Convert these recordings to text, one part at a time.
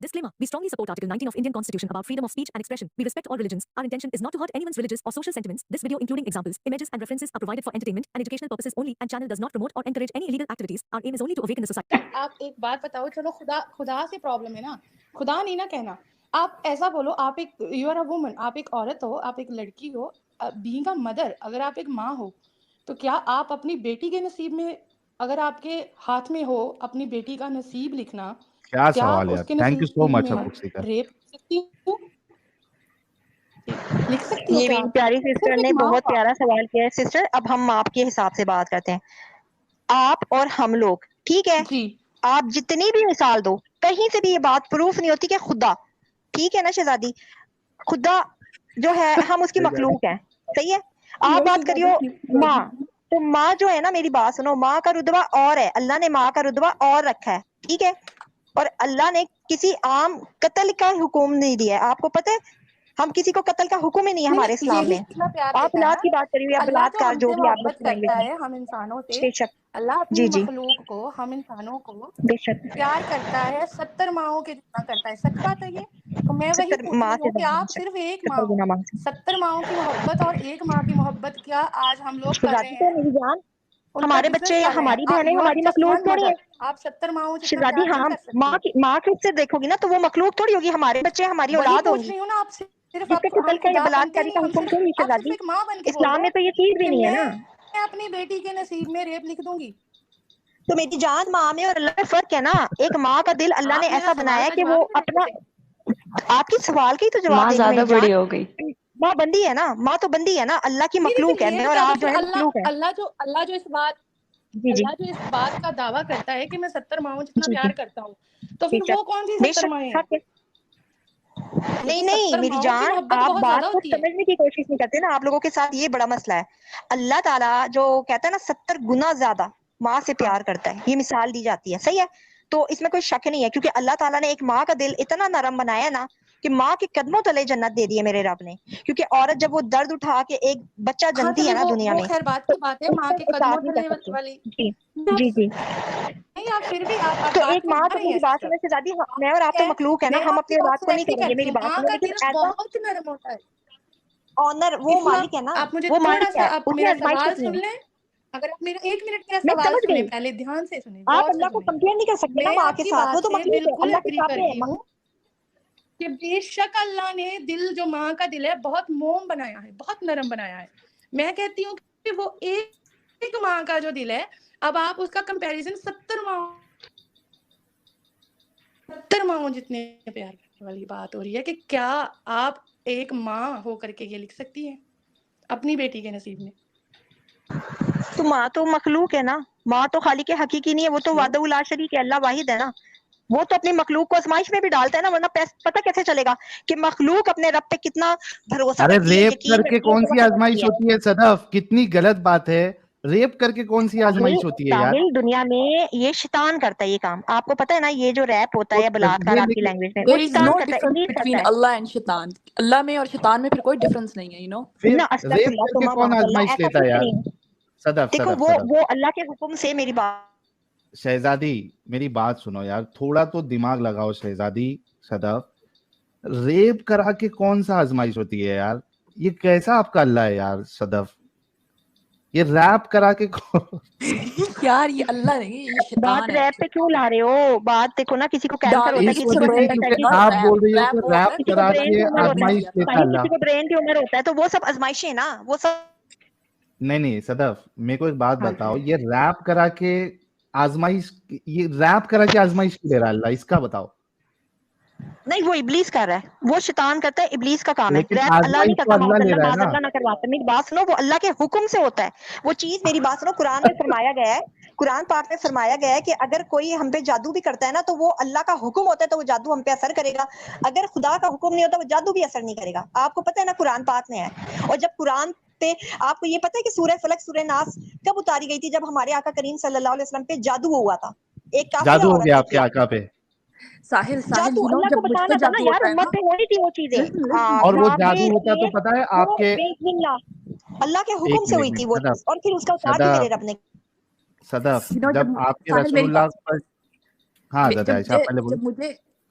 Disclaimer. We strongly support Article 19 of Indian Constitution about freedom of speech and expression. We respect all religions. Our intention is not to hurt anyone's religious or social sentiments. This video, including examples, images and references, are provided for entertainment and educational purposes only and channel does not promote or encourage any illegal activities. Our aim is only to awaken the society. آپ ایک بات بتاؤ, چلو خدا سے problem ہے نا, خدا نہیں نا کہنا, آپ ایسا بولو, آپ ایک یو آر اے وومن, آپ ایک عورت ہو, آپ ایک لڑکی ہو, بینگ اے مدر, اگر آپ ایک ماں ہو تو کیا آپ اپنی بیٹی کے نصیب میں, اگر آپ کے ہاتھ میں ہو اپنی بیٹی کا نصیب لکھنا, کیا آپ اس کے نصیب میں ریپ کر سکتی ہو, لکھ سکتی ہو؟ یہ میری پیاری سسٹر نے بہت پیارا سوال کیا ہے. سسٹر اب ہم آپ کے حساب سے بات کرتے ہیں, آپ اور ہم لوگ, ٹھیک ہے, آپ جتنی بھی مثال دو, کہیں سے بھی یہ بات پروف نہیں ہوتی کہ خدا, ٹھیک ہے نا شہزادی, خدا جو ہے ہم اس کی مخلوق ہیں, صحیح ہے. آپ بات کریو ماں, تو ماں جو ہے نا, میری بات سنو, ماں کا رتبہ اور ہے, اللہ نے ماں کا رتبہ اور رکھا ہے, ٹھیک ہے, اور اللہ نے کسی عام قتل کا حکم نہیں دیا ہے. آپ کو پتہ ہے ہم کسی کو قتل کا حکم ہی نہیں ہے ہمارے اسلام میں. آپ اولاد کی بات کریے, آپ اللہ بلاత్కాر جو بھی آپ محبت کرتا ہے ہم انسانوں سے, بے شک, اللہ اپنی مخلوق کو, ہم انسانوں کو بے شک پیار کرتا ہے 70 ماہوں کے جتنا کرتا ہے. سچ بات ہے یہ, تو میں وہی پوچھ رہی ہوں کہ آپ صرف ایک ماں, 70 ماہوں کی محبت اور ایک ماں کی محبت کیا آج ہم لوگ کر رہے ہیں؟ میری جان, ان کا ہمارے بزنس بچے یا کر رہے ہماری ہیں. بہنیں یو آر ہماری جسٹ مخلوق ون تھوڑی مدر, ہے آپ 70 ماہوں جتنا شہزادی. پیار ہاں, نہیں کر سکتی. ماں کی سے دیکھو گی نا تو وہ مخلوق تھوڑی ہوگی, ہمارے بچے ہماری وہی اولاد ہوں پوچھ گی. رہی ہوں نا, آپ صرف جس کے ہم قتل کا یا خدا بنتے بلاత్కాری نہیں, کا ہم حکم صرف, تھوڑی آپ صرف شہزادی, ایک ماں بن کے بول اسلام دو میں تو یہ چیز بھی کہ نہیں ہے میں نا. اپنی بیٹی کے نصیب میں ریپ لکھ دوں گی. تو میری جان, ماں میں اور اللہ میں فرق ہے نا. ایک ماں کا دل اللہ نے آپ میرا ایسا سوال بنایا کا کہ جواب وہ ہی نہیں اپنا, دیتے. آپ کی سوال کا ہی تو جواب ماں دے گی زیادہ میری جان. بڑی ہو گئی. ماں بندی ہے نا, ماں تو بندی ہے نا, اللہ کی نہیں پھر مخلوق ہے, یہ میں اور بتا دو آپ جو پھر ہے مخلوق ہے. اللہ جو اس بات کا دعویٰ کرتا ہے کہ میں 70 ماہوں جتنا جی پیار کرتا ہوں, تو بے پھر شک, وہ کون سی بے 70 شک ماہیں ہیں؟ حق ہے. نہیں کیونکہ نہیں 70 میری ماہوں کی جان, محبت آپ بہت زیادہ بات کو ہوتی ہے. سمجھنے کی کوشش نہیں کرتے نا, آپ لوگوں کے ساتھ یہ بڑا مسئلہ ہے. اللہ تعالیٰ جو کہتا ہے نا 70 گنا زیادہ ماں سے پیار کرتا ہے, یہ مثال دی جاتی ہے, صحیح ہے. تو اس میں کوئی شک نہیں ہے, کیونکہ اللہ تعالیٰ نے ایک ماں کا دل اتنا نرم بنایا نا کہ ماں کے قدموں تلے جنت دے دی ہے میرے رب نے. کیونکہ عورت جب وہ درد اٹھا کے ایک بچہ ہاں جنتی چلے ہے نا دنیا وہ میں, خیر بات تو کی بات ہے, اس ماں کا کے قدموں احساس نہیں تلے کر سکتے. والی. جی جی جی. نہیں, آپ پھر بھی آپ تو بات ایک کو ماں بتا تو رہی ہیں میری بات سسٹر. سننے سے زیادہ, میں اور آپ تو مخلوق ہے نا, میں ہم آپ کی اپنی بات اولاد سے کو نہیں ایگری کریں گے, کرتی میری ہوں, بات ماں سنیں, کا لیکن دل ایسا بہت نرم ہوتا ہے. آنر وہ مالک ہے نا, آپ مجھے وہ تھوڑا مالک سا, ہے, آپ اس نے میرا آزمائش سوال کرنی سن ہے. لیں. اگر آپ میرا 1 منٹ میرا میں سوال سمجھ سنیں, گئی, پہلے دھیان سے سنیں, آپ غور سے اللہ کو سنیں. کمپیئر نہیں کر سکتے نا میں ماں آپ کے کی ساتھ, وہ بات تو سے مخلوق ہے, بالکل اللہ کے ایگری ساتھ ہے کرتی ہوں کہ بے شک اللہ نے دل, جو ماں کا دل ہے, بہت موم بنایا ہے, بہت نرم بنایا ہے. میں کہتی ہوں کہ وہ ایک ماں کا جو دل ہے, اب آپ اس کا کمپیریزن 70 ماہوں جتنے پیار کرنے والی بات ہو رہی ہے, کہ کیا آپ ایک ماں ہو کر کے یہ لکھ سکتی ہیں اپنی بیٹی کے نصیب میں؟ تو ماں تو مخلوق ہے نا, ماں تو خالق حقیقی نہیں ہے, وہ تو وحدہ لا شریک ہے, اللہ واحد ہے نا. وہ تو اپنی مخلوق کو آزمائش میں بھی ڈالتا ہے نا, ورنہ پتہ کیسے چلے گا کہ مخلوق اپنے رب پہ کتنا بھروسہ کرتی ہے, ریپ یقین کر کے کرتی ہے, کون سی توکل آزمائش کرتی ہے. ہوتی ہے صدف, کتنی غلط بات ہے. ریپ کر کے کون سی آزمائش ہوتی ہے یار. ساحل, دنیا میں یہ شیطان کرتا ہے یہ کام, آپ کو پتہ ہے نا, یہ جو ریپ ہوتا ہے یا بلاత్కాر آپ کی لینگویج میں, وہ There is شیطان no کرتا ہے, difference ابلیس کرتا between ہے. Allah and Shaitan. اللہ میں اور شیطان میں پھر کوئی ڈفرنس نہیں ہے, پھر نہ استغفر ریپ اللہ کر کے ثم کون معاذ اللہ, آزمائش ایسا لیتا ہے کچھ یار. نہیں ہے. صدف دیکھو صدف صدف وہ اللہ کے حکم سے, میری بات شہزادی میری بات سنو یار, تھوڑا تو دماغ لگاؤ شہزادی. صدف, ریپ کرا کے کون سا آزمائش ہوتی ہے یار, یہ کیسا آپ کا اللہ ہے یار. صدف, یہ ریپ کرا کے یار یہ اللہ نہیں, یہ بات شیطان ہے. ریپ پہ کیوں لا رہے ہو؟ بات دیکھو نا, کسی کو کینسر ہوتا ہے, Darling, اس کسی it's کو وجہ سے برین brain, ہوتا ہے, کیونکہ not آپ rap. بول رہی ہو Rap کہ وہ ہوتا ہے ریپ کسی جو کو کرا برین کے ٹیومر ہوتا آزمائش ہے, لیتا بھائی اللہ. کسی کو برین ٹیومر ہوتا ہے, تو وہ سب آزمائشیں ہیں نا, وہ سب. نہیں صدف, میرے کو ایک بات بتاؤ, یہ ریپ کرا کے آزمائش, یہ ریپ کرا کے آزمائش کیوں لے رہا ہے اللہ, اس کا بتاؤ. نہیں, وہ ابلیس کر رہا ہے, وہ شیطان کرتا ہے, ابلیس کا کام ہے. لیکن ریپ اللہ نہیں آزمائش تو کرتا, اللہ لے رہا ہے معاذ نا. اللہ نہ کرواتا. میری بات سنو, وہ اللہ کے حکم سے ہوتا ہے وہ چیز. میری بات سنو, قرآن میں فرمایا گیا ہے, قرآن پاک میں فرمایا گیا ہے کہ اگر کوئی ہم پہ جادو بھی کرتا ہے نا, تو وہ اللہ کا حکم ہوتا ہے, تو وہ جادو ہم پہ اثر کرے گا. اگر خدا کا حکم نہیں ہوتا, وہ جادو بھی اثر نہیں کرے گا. آپ کو پتہ ہے نا, قرآن پاک میں ہے. اور جب قرآن پہ آپ کو یہ پتہ ہے کہ سورہ فلق, سورہ ناس کب اتاری گئی تھی؟ جب ہمارے آقا کریم صلی اللہ علیہ وسلم پہ جادو ہوا تھا, ایک کافرہ جادو ہو عورت گیا نے آپ کے کیا. آقا پہ, ساحل, جادو اللہ کو جب مجھ پہ بتانا تھا نا جادو یار, ہوتا ہے امت پہ ہونی تھی وہ چیزیں. اور وہ آپ جادو ہوتا تو پتا ہے آپ کے, اللہ کے حکم ایک سے ہوئی منٹ تھی وہ صدف, چیز, اور پھر اس کا اتار دی میرے رب نے. صدف, جب جب آپ کے ساحل رسول میری اللہ بات, پر, ہاں حضرت عائشہ پہلے بولو. جب مجھے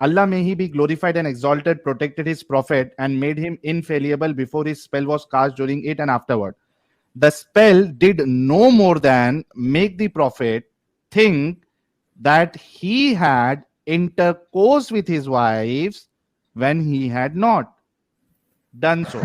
Allah may he be glorified and exalted, protected his prophet and made him infallible before his spell was cast during it and afterward. The spell did no more than make the prophet think that he had intercourse with his wives when he had not done so.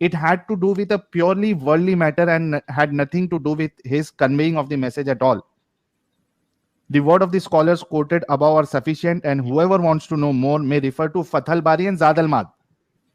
It had to do with a purely worldly matter and had nothing to do with his conveying of the message at all. The word of the scholars quoted above are sufficient, and whoever wants to know more may refer to Fathul Bari and Zad al-Mad.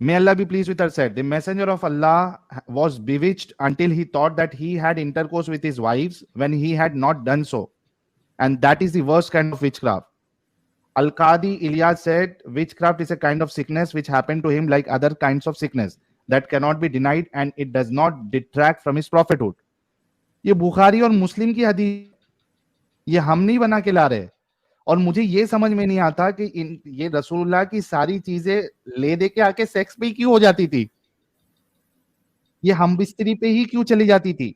may Allah be pleased with her said, the messenger of Allah was bewitched until he thought that he had intercourse with his wives when he had not done so, and that is the worst kind of witchcraft. Al-Qadi Ilyas said, witchcraft is a kind of sickness which happened to him like other kinds of sickness that cannot be denied, and it does not detract from his prophethood. یہ بخاری اور مسلم کی حدیث، یہ ہم نہیں بنا کے لا رہے. اور مجھے یہ سمجھ میں نہیں آتا کہ یہ رسول اللہ کی ساری چیزیں لے دے کے آ کے سیکس پہ ہی کیوں ہو جاتی تھی، یہ ہم بستری پہ ہی کیوں چلی جاتی تھی؟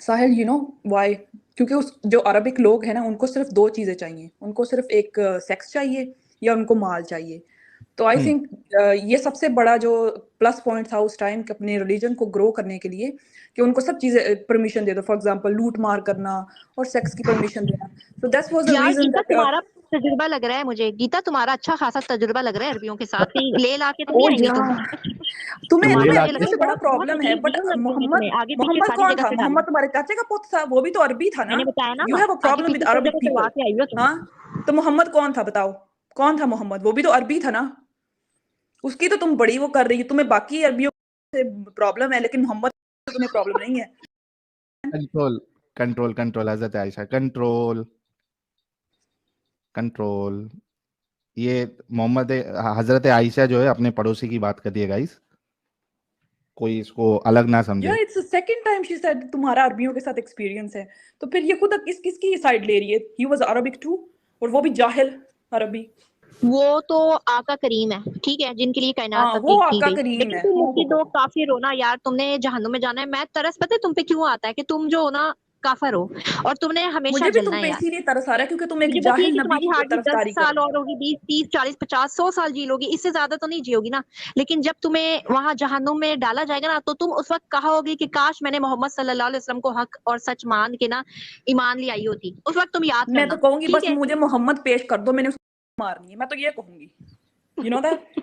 ساحل، وائی؟ کیونکہ جو عربک لوگ ہیں نا، ان کو صرف 2 چیزیں چاہیے. ان کو صرف ایک سیکس چاہیے یا ان کو مال چاہیے. تو آئی تھنک یہ سب سے بڑا جو پلس پوائنٹ تھا اس ٹائم کہ اپنے ریلیجن کو گرو کرنے کے لیے، کہ ان کو سب چیزیں پرمیشن دے دو. فار ایگزامپل لوٹ مار کرنا اور سیکس کی پرمیشن دینا. So that was the یار reason گیتا that تمہارا تجربہ لگ رہا ہے مجھے، گیتا تمہارا اچھا خاصا تجربہ لگ رہا ہے عربیوں کے ساتھ، کہیں لے لا کے تو نہیں آئی تم؟ تمہیں مجھے سے بڑا پرابلم ہے. بٹ محمد کون تھا؟ محمد تمہارے چاچے کا پوت تھا، وہ بھی تو عربی تھا نا. میں نے بتایا نا، you have a problem with Arabic people. ہاں تو محمد کون تھا بتاؤ؟ کون تھا محمد؟ وہ بھی تو عربی تھا نا. اس کی تو تم بڑی وہ کر رہی ہے، تمہیں باقی عربیوں سے پرابلم ہے لیکن محمد سے تمہیں پرابلم نہیں ہے. کنٹرول کنٹرول کنٹرول حضرت عائشہ، کنٹرول کنٹرول. یہ محمد حضرت عائشہ جو ہے اپنے پڑوسی کی بات کر رہی ہے گائز، کوئی اس کو الگ نہ سمجھے. It's second time she said تمہارا عربیوں کے ساتھ ایکسپیرینس ہے، تو پھر یہ خود کس کی سائڈ لے رہی ہے؟ ہی واز عربک ٹو، اور وہ بھی جاہل عربی. وہ تو آقا کریم ہے، ٹھیک ہے، جن کے لیے کائنات وہ تخلیق کی آقا گئی. کریم لیکن ہے. تم مجھ دو کافر ہو نا یار، تم نے جہنم میں جانا ہے. میں ترس پتہ ہے تم پہ کیوں آتا ہے کہ تم جو ہو نا کافر ہو اور تم نے ہمیشہ مجھے بھی جلنا تم ہے پہ یار. اسی لیے ترس آ رہا ہے کیونکہ تم مجھے ایک پتا ہے جاہل کہ نبی تمہاری کی ہارٹ بیٹ 10 طرفداری کر سال رہے اور ہوگی، 20 30 40 50 100 سال جی لوگی، اس سے زیادہ تو نہیں جیو گی نا. لیکن جب تمہیں وہاں جہنم میں ڈالا جائے گا نا، تو تم اس وقت کہا ہوگی کہ کاش میں نے محمد صلی اللہ علیہ وسلم کو حق اور سچ مان کے نا ایمان لے آئی ہوتی. اس وقت تم یاد میں کرنا، تو کہوں گی ٹھیک بس ہے. مجھے محمد پیش کر دو، میں نے اس کو مارنی ہے. میں تو یہ کہوں گی، یو نو دیٹ.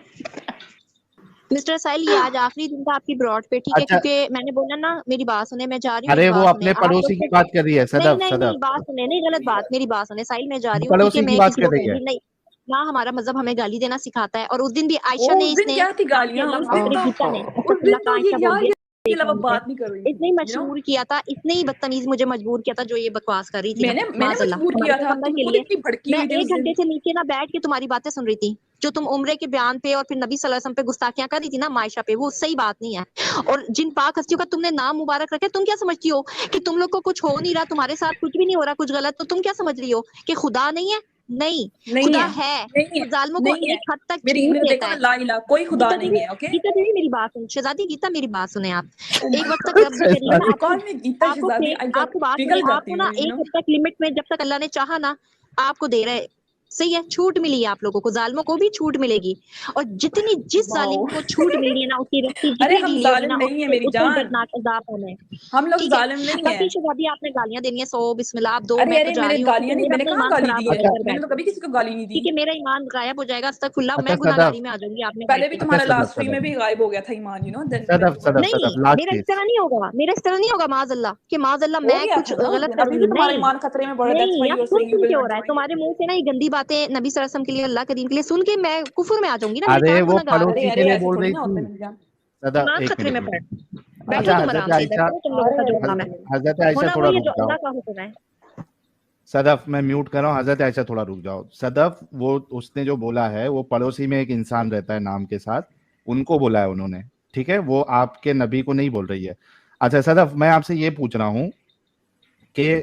مسٹر سائل، یہ آج آخری دن تھا آپ کی براڈ پہ، ٹھیک ہے، اچھا، کیونکہ میں نے بولا نا میری بات سنیں، میں جا رہی ہوں، ارے میری وہ بات سنیں اپنے آپ لوگ. پڑوسی کی بات کر رہی ہے. نہیں صدف نہیں نہیں، صدف بات سنیں، نہیں غلط بات، میری بات سنیں سائل. میں جا رہی ہوں کیونکہ پڑوسی کی میں بات کسی کر کو رہی ہے. گالی نہیں، نہ ہمارا مذہب ہمیں گالی دینا سکھاتا ہے. اور اس دن بھی عائشہ نے، اس اس دن نے کیا تھی نام سے گالیاں اللہ اس کا دن میری تو؟ گیتا نے اس اللہ دن کا تو عائشہ یہ بول یار دیا کے دیکھا علاوہ مجھے، بات نہیں کر رہی اس نے تھی، یو نو. مجبور کیا تھا، اس نے ہی بدتمیز مجھے مجبور کیا تھا جو یہ بکواس کر رہی تھی میں نا. نے معاذ اللہ، مجبور ہمارے کیا تھا، پیغمبر تم کے خود لیے اتنی بھڑکی میں ہوئی تھی 1 اس دن. گھنٹے سے نیچے نہ بیٹھ کے تمہاری باتیں سن رہی تھی، جو تم عمرے کے بیان پہ اور پھر نبی صلی اللہ علیہ وسلم پہ گستاخیاں کر رہی تھی نا معائشہ پہ، وہ صحیح بات نہیں ہے. اور جن پاک ہستیوں کا تم نے نام مبارک رکھا، تم کیا سمجھتی ہو کہ تم لوگ کو کچھ ہو نہیں رہا، تمہارے ساتھ کچھ بھی نہیں ہو رہا کچھ غلط، تو تم کیا سمجھ رہی ہو کہ خدا نہیں ہے؟ نہیں، نہیں خدا ہے، ہے. نہیں ہے، وہ ظالموں کو نہیں ہے. ایک حد تک میری چھوٹ نے دیتا دیکھا نا، ہے. لا الہ، کوئی خدا گیتا نہیں دیوی، ہے. اوکے. گیتا دیوی میری بات سن، شہزادی گیتا میری بات سنیں آپ. ایک وقت تک رب کریم When you آپ کو call me گیتا آپ کو شہزادی, I آپ got کو بات سنیں، پگھل آپ کو جاتی نا ہوں, you ایک know. حد تک لمٹ میں جب تک اللہ نے چاہا نا آپ کو دے رہے. صحیح ہے، چھوٹ ملی ہے آپ لوگوں کو، ظالموں کو بھی چھوٹ ملے گی. اور جس ظالم Wow. کو چھوٹ مل رہی ہے نا، اس کی رسی ارے جتنی ہم ڈھیلی ہوگی نا، ظالم نہیں ہیں میری اس کو جان, دردناک عذاب ہونا ہے. ہم لوگ ٹھیک ہے، ظالم نہیں باقی ہیں. شہزادی آپ نے گالیاں دینی ہے 100 بسم اللہ آپ دو، ارے میں تو ارے جا میں نے رہی ہوں گالیاں کیونکہ نہیں, میرا میں نے اپنا کہاں ایمان گالی خراب دی ہو ہے, جائے گا میں نے بیٹھ تو کبھی کسی کو گالی نہیں دی. ٹھیک ہے، میرا ایمان غائب ہو جائے گا، استغفراللہ، میں اچھا گناہ صدف گاری میں آ جاؤں گی آپ نے پہلے بیٹھ بھی کے. تمہارا لاسٹ صدف اسٹریم میں بھی غائب ہو گیا تھا ایمان, you know, then when Sadaf you were. صدف نہیں، صدف لاسٹ میرا اس چیز. طرح نہیں ہوگا، میرا اس طرح نہیں ہوگا معاذ اللہ کہ معاذ اللہ ہو میں گیا کچھ تھا نا اس غلط دن, کروں ابھی گی. بھی تمہارا نہیں ایمان خطرے میں پڑا ہے, that's نہیں، why you اب are سن saying you سن کے will ہو not رہا ہے join. تمہارے منہ سے نا یہ گندی باتیں نبی صلی اللہ علیہ وسلم کے لیے، اللہ کے دین کے لیے سن کے میں کفر میں آ جاؤں گی نا. میں نے ارے کہا وہ گناہ گار ہوں. ارے پڑوسی کے ارے لیے ایسے بول تھوڑی رہی نا تھی. ہوتا ہے میری جان. صدف ایمان ایک خطرے میں منٹ پڑ. بیٹھو اچھا تم حضرت آرام سے، عائشہ، بیٹھو، تم لوگوں کا جو حکم ہے حضرت عائشہ ہونا تھوڑا وہی ہے رک جو جاؤ. اللہ کا حکم ہے. صدف میں میوٹ کر رہا ہوں. حضرت عائشہ تھوڑا رک جاؤ. صدف وہ اس نے جو بولا ہے وہ پڑوسی میں ایک انسان رہتا ہے نام کے ساتھ, ان کو بولا ہے انہوں نے, ٹھیک ہے, وہ آپ کے نبی کو نہیں بول رہی ہے. اچھا صدف, میں آپ سے یہ پوچھ رہا ہوں کہ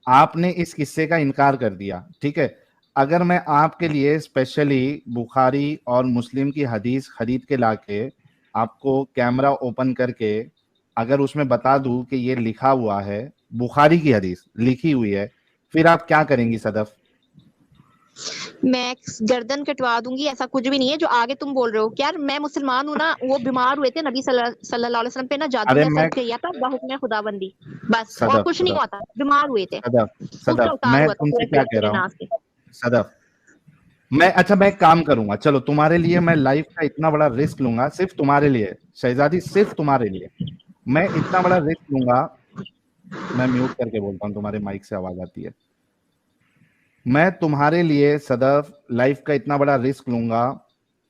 آپ نے اس قصے کا انکار کر دیا, ٹھیک ہے, اگر میں آپ کے لیے اسپیشلی بخاری اور مسلم کی حدیث خرید کے لا کے آپ کو کیمرہ اوپن کر کے اگر اس میں بتا دوں کہ یہ لکھا ہوا ہے, بخاری کی حدیث لکھی ہوئی ہے, پھر آپ کیا کریں گی صدف؟ میں گردن کٹوا دوں گی. ایسا کچھ بھی نہیں ہے جو آگے تم بول رہے ہو. یار میں مسلمان ہوں نا, وہ بیمار ہوئے تھے نبی صلی اللہ علیہ وسلم پہ نا, جادو ارے نے میں اثر کیا تھا بحکم خدا بندی, بس, اور صدف کچھ نہیں صدف ہوا تھا, بیمار ہوئے تھے, صدف اس کا صدف اتار میں ہوا تھا تم سے پورے کیا کہہ رہا ہوں ناز سے. صدف, میں ایک کام کروں گا, چلو تمہارے لیے میں لائف کا اتنا بڑا رسک لوں گا, صرف تمہارے لیے شہزادی, صرف تمہارے لیے میں اتنا بڑا رسک لوں گا. میں میوٹ کر کے بولتا ہوں, تمہارے مائک سے آواز آتی ہے. میں تمہارے لیے صدف لائف کا اتنا بڑا رسک لوں گا.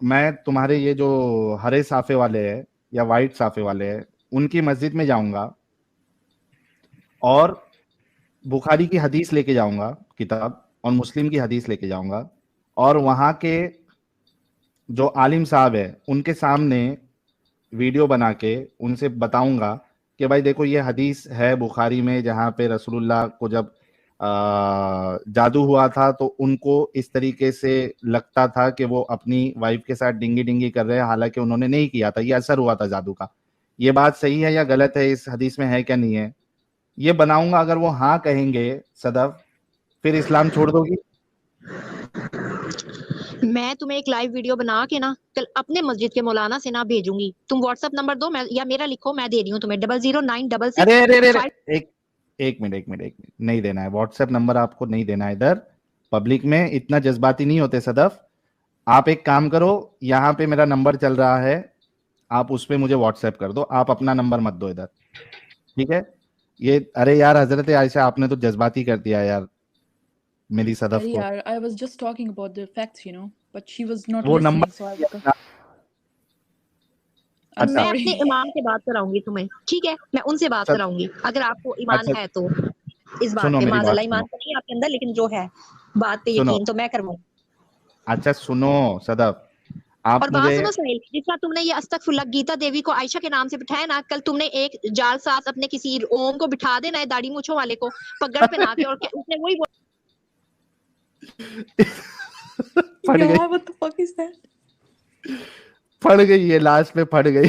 میں تمہارے یہ جو ہرے صافے والے ہیں یا وائٹ صافے والے ہیں, ان کی مسجد میں جاؤں گا اور بخاری کی حدیث لے کے جاؤں گا کتاب, اور مسلم کی حدیث لے کے جاؤں گا, اور وہاں کے جو عالم صاحب ہے ان کے سامنے ویڈیو بنا کے ان سے بتاؤں گا کہ بھائی دیکھو یہ حدیث ہے بخاری میں جہاں پہ رسول اللہ کو جب جادو ہوا تھا تو ان کو اس طریقے سے لگتا تھا کہ وہ اپنی وائف کے ساتھ ڈنگی ڈنگی کر رہے ہیں، حالانکہ انہوں نے نہیں کیا تھا، یہ اثر ہوا تھا جادو کا. یہ بات صحیح ہے یا غلط ہے، اس حدیث میں ہے کیا نہیں ہے؟ یہ بناؤں گا، اگر وہ ہاں کہیں گے صدف پھر اسلام چھوڑ دو گی؟ میں تمہیں ایک لائیو ویڈیو بنا کے نا کل اپنے مسجد کے مولانا سے نہ بھیجوں گی. تم واٹس ایپ نمبر دو یا میرا لکھو، میں دے رہی ہوں تمہیں 00966. ارے ایک منٹ نہیں دینا ہے، واٹس ایپ نمبر آپ کو نہیں دینا ہے ادھر پبلک میں، اتنا جذباتی نہیں ہوتے صدف. آپ ایک کام کرو، یہاں پہ میرا نمبر چل رہا ہے، آپ اس پہ مجھے واٹس ایپ کر دو، آپ اپنا نمبر مت دو ادھر، ٹھیک ہے؟ یہ ارے یار حضرت عائشہ آپ نے تو جذباتی کر دیا یار میری صدف کو. I was just talking about the facts, you know, but she was not وہ listening, number so I was... I'm میں sorry. اپنے امام سے بات کراؤں گی تمہیں، ٹھیک ہے؟ میں ان سے بات کراؤں گی اگر آپ کو ایمان اچھا ہے تو اس بات سنو پہ. میری معاذ بات اللہ سنو، ایمان تو نہیں آپ کے اندر، لیکن جو ہے بات پہ سنو یقین تو میں کرواؤں. اچھا سنو صدف، آپ اور بات مجھے سنو سہیل، جس طرح تم نے یہ استغفر اللہ گیتا دیوی کو عائشہ کے نام سے بٹھایا نا، کل تم نے ایک جال ساز اپنے کسی اوم کو بٹھا دینا ہے داڑھی مونچھوں والے کو پگڑ پہنا کے، اور اس نے وہی پھٹ گئی، Yeah, what the fuck is that? پھٹ گئی، یہ لاسٹ میں پھٹ گئی.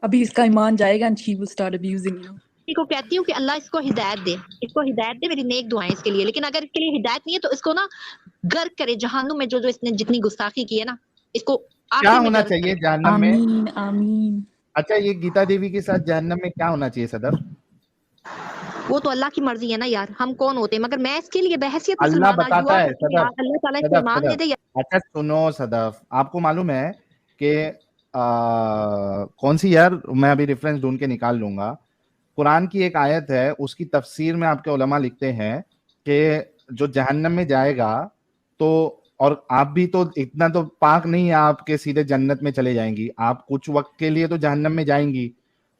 ابھی اس کا ایمان جائے گا and she will start abusing, you know. کو کہتی ہوں کہ اللہ اس کو ہدایت دے، اس کو ہدایت دے، میری نیک دعائیں اس کے لیے. لیکن اگر اس کے لیے ہدایت نہیں ہے تو اس کو نا غرق کرے جہنم میں، جو اس نے جتنی گستاخی کی ہے نا، اس کو کیا آخر میں ہونا غرق چاہیے کرے. جہنم میں؟ آمین. اچھا یہ گیتا دیوی کے ساتھ جہنم میں کیا ہونا چاہیے صدف؟ وہ تو اللہ کی مرضی ہے نا یار، ہم کون ہوتے ہیں؟ مگر میں اس کے لیے بحیثیت اللہ مسلمان آج بتاتا دعا ہے کرتی ہوں، صدف، یار اللہ تعالیٰ اس کو صدف ایمان دے صدف دے. اچھا سنو صدف، آپ کو معلوم ہے کہ کون سی یار، میں ابھی ریفرنس ڈھونڈ کے نکال لوں گا، قرآن کی ایک آیت ہے، اس کی تفسیر میں آپ کے علماء لکھتے ہیں کہ جو جہنم میں جائے گا تو، اور آپ بھی تو اتنا تو پاک نہیں ہے آپ کے سیدھے جنت میں چلے جائیں گی، آپ کچھ وقت کے لیے تو جہنم میں جائیں گی.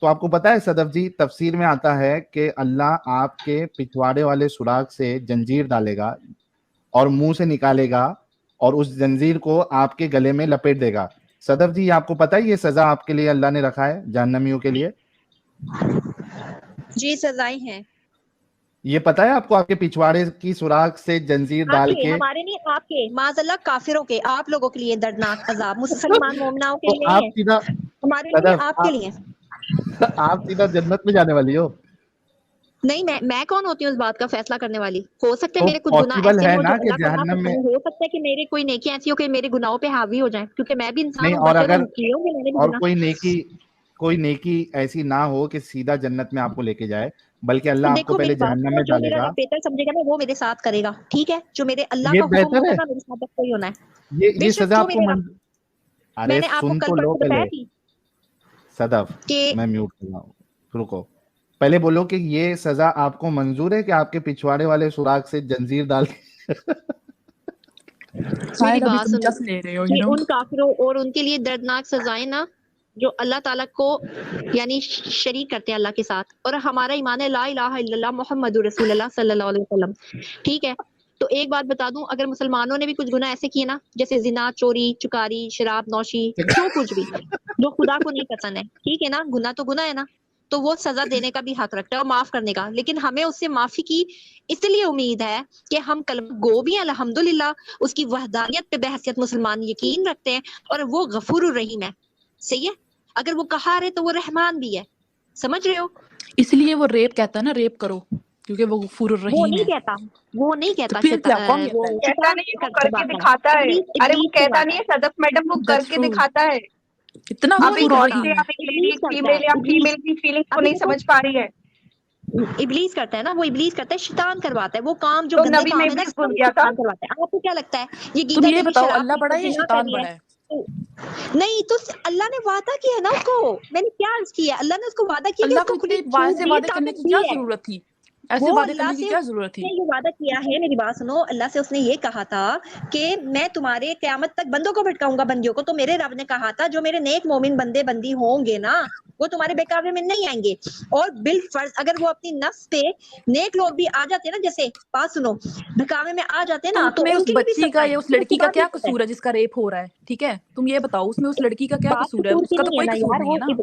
تو آپ کو پتا ہے صدف جی، تفسیر میں آتا ہے کہ اللہ آپ کے پچھواڑے والے سوراخ سے جنجیر ڈالے گا اور منہ سے نکالے گا اور اس جنجیر کو آپ کے گلے میں لپیٹ دے گا. صدف جی آپ کو پتا ہے یہ سزا آپ کے لیے اللہ نے رکھا ہے جہنمیوں کے لیے؟ جی سزائیں ہیں. یہ پتا ہے آپ کو، آپ کے پچھواڑے کی سوراخ سے جنجیر آپ ڈال کے، کے، ہمارے نہیں، آپ کے، معاذ اللہ کافروں کے، آپ لوگوں کے لیے دردناک عذاب، مسلمان مومناؤں کے تو لیے آپ نہیں ہے، سیدھا ہمارے لیے، صدف آپ کے لیے. آپ سیدھا جنت میں جانے والی ہو. نہیں، میں کون ہوتی ہوں اس بات کا فیصلہ کرنے والی؟ ہو سکتا ہے تو میرے کچھ گناہ پاسبل ایسے ہے ہوں جو نا کہ اللہ کو جہنم ناپسند میں، ہوں، ہو سکتا ہے کہ میرے کوئی نیکی ایسی ہو کہ میرے گناہوں پہ حاوی ہو جائیں، کیونکہ میں بھی انسان نہیں، ہوں، اور بچے اگر تو کیے ہوں گے میں نے بھی اور گناہ. کوئی نیکی ایسی نہ ہو کہ سیدھا جنت میں آپ کو لے کے جائے، بلکہ اللہ آپ کو دیکھو پہلے میری بات جہنم سنو، میں جو ڈالے میرا گا. رب بہتر سمجھے گا نا وہ میرے ساتھ کرے گا، ٹھیک ہے؟ جو میرے اللہ یہ کا حکم بہتر ہوگا ہے، نا میرے ساتھ وہی ہونا ہے. یہ بے شک سزا جو آپ کو میرے رب، میں ارے نے آپ کو سن کل تو لو پرسوں پہلے بتایا تھی صدف، کہ میں میوٹ کر رہا ہوں، رکو پہلے بولو کہ یہ سزا آپ کو منظور ہے کہ آپ کے پچھواڑے والے سوراخ سے جنجیر ڈال کے میری شاید ابھی بات تم سنو جس لے رہے ہو، کہ you know. ان کافروں اور ان کے لیے دردناک سزائیں نا جو اللہ تعالیٰ کو یعنی شریک کرتے ہیں اللہ کے ساتھ، اور ہمارا ایمان ہے لا الہ الا اللہ محمد رسول اللہ صلی اللہ علیہ وسلم، ٹھیک ہے؟ تو ایک بات بتا دوں، اگر مسلمانوں نے بھی کچھ گناہ ایسے کیے نا، جیسے زنا، چوری، چکاری، شراب نوشی، جو کچھ بھی جو خدا کو نہیں پسند ہے، ٹھیک ہے نا؟ گناہ تو گناہ ہے نا، تو وہ سزا دینے کا بھی حق رکھتا ہے اور معاف کرنے کا. لیکن ہمیں اس سے معافی کی اس لیے امید ہے کہ ہم کلمہ گو بھی ہیں الحمدللہ، اس کی وحدانیت پہ بحثیت مسلمان یقین رکھتے ہیں، اور وہ غفور الرحیم ہے. صحیح ہے؟ اگر وہ قہار ہے تو وہ رحمان بھی ہے. سمجھ رہے ہو؟ اس لیے وہ ریپ کہتا ہے نا، ریپ کرو، کیونکہ وہ غفور وہ الرحیم ہے. نہیں تو کہتا پھر کیا کون وہ کہتا ہے؟ کہتا شیطان نہیں ہے، وہ کر کر کے کے بات ہے، دکھاتا ہے. ارے وہ ابلیس کی کہتا بات نہیں ہے. ہے صدف میڈم، وہ کر That's کے true. دکھاتا ہے. اتنا آپ ایک غفور نہیں عورت کرتا، سے، الرحیم ہے. آپ ایک لیڈی، ابلیس ایک کرتا فیمیل، ہے، آپ فیمیل کی فیلنگس کو ابھی نہیں دیکھو سمجھ پا رہی ہے. ابلیس کرتا ہے نا، وہ ابلیس کرتا ہے، شیطان کرواتا ہے وہ کام، جو تو گندے نبی میں کام ہے نا ابلیس گھس سب گیا تھا. شیطان کرواتا ہے. آپ کو کیا لگتا ہے یہ تم گیتا یہ دیوی بتاؤ شراب اللہ پی بڑا کے ہے یا زنا کر شیطان رہی بڑا ہے؟ ہے؟ نہیں تو اللہ نے وعدہ کیا ہے نا اس کو، میں نے کیا عرض کیا ہے، اللہ نے اس کو وعدہ کیا کہ اللہ اس کو کو کھلی اتنے چھوٹ سے دی ہے، وعدے کرنے طاقت کی دی کیا ہے. ضرورت تھی؟ ایسے وہ وعدے اللہ کرنے کی سے کیا ضرورت تھی؟ نے یہ وعدہ کیا ہے، میری بات سنو، اللہ سے اس نے یہ کہا تھا کہ میں تمہارے قیامت تک بندوں کو بھٹکاؤں گا، بندیوں کو. تو میرے رب نے کہا تھا جو میرے نیک مومن بندے بندی ہوں گے نا وہ تمہارے بہکاوے میں نہیں آئیں گے. اور بالفرض اگر وہ اپنی نفس پہ نیک لوگ بھی آ جاتے ہیں نا، جیسے بات سنو، بہکاوے میں آ جاتے ہیں نا، تو تمہیں ان اس کے لیے بھی بچی کا سزائیں یا ہیں. اس یہ لڑکی کا خدا کی کیا بات ہے، قصور ہے جس کا ریپ ہو رہا ہے؟ ٹھیک ہے، تم یہ بتاؤ اس میں اس لڑکی کا کیا بات قصور ہے؟ قصور اس کی کا تو نہیں ہے کوئی نا قصور یار، نہیں ہے نا.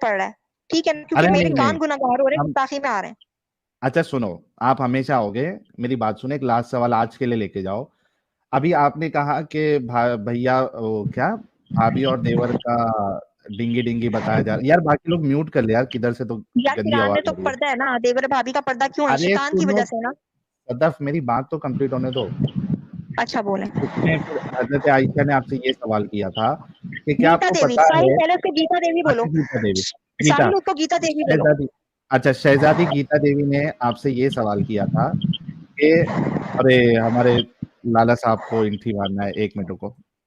پڑھ رہا ہے, ٹھیک ہے, کیونکہ ارے میرے نہیں کان نہیں گناہگار ہو رہے ہیں, ہم گستاخی میں آ رہے ہیں. اچھا سنو, آپ ہمیشہ ہوگے, میری بات سنیں, ایک لاسٹ سوال آج کے لیے لے کے جاؤ. ابھی آپ نے کہا کہ بھیا وہ کیا بھابھی اور دیور کا ڈنگی ڈنگی بتایا جا رہا, یار باقی لوگ میوٹ کر لے یار, کدھر سے تو یار گندی قرآن میں آواز تو آ رہی ہے. پردہ ہے نا, دیور بھابھی کا پردہ کیوں ہے؟ ارے شیطان کی سنو وجہ سے نا. صدف, میری بات تو کمپلیٹ ہونے دو. اچھا بولیں. اس میں پھر حضرت عائشہ نے آپ سے یہ سوال کیا تھا کہ کیا آپ گیتا کو دیوی, پتا ساحل ہے, پہلے اس کو گیتا دیوی بولو, اچھا گیتا دیوی, گیتا ساحل اس کو گیتا دیوی بولو. شہزادی, اچھا شہزادی گیتا دیوی نے آپ سے یہ سوال کیا تھا کہ ارے ہمارے لالا صاحب کو انٹھی مارنا ہے, 1 منٹ کو.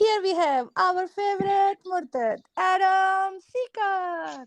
here we have our favorite Murtad, Adam Seeker.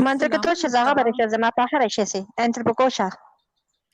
منطقة توش زغا برشة زي ما طاحر شيء انت بكوشة.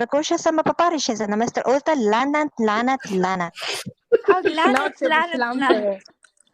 بكوشة سما بباري شيء زي مستر قلت لعنت لعنت لعنت.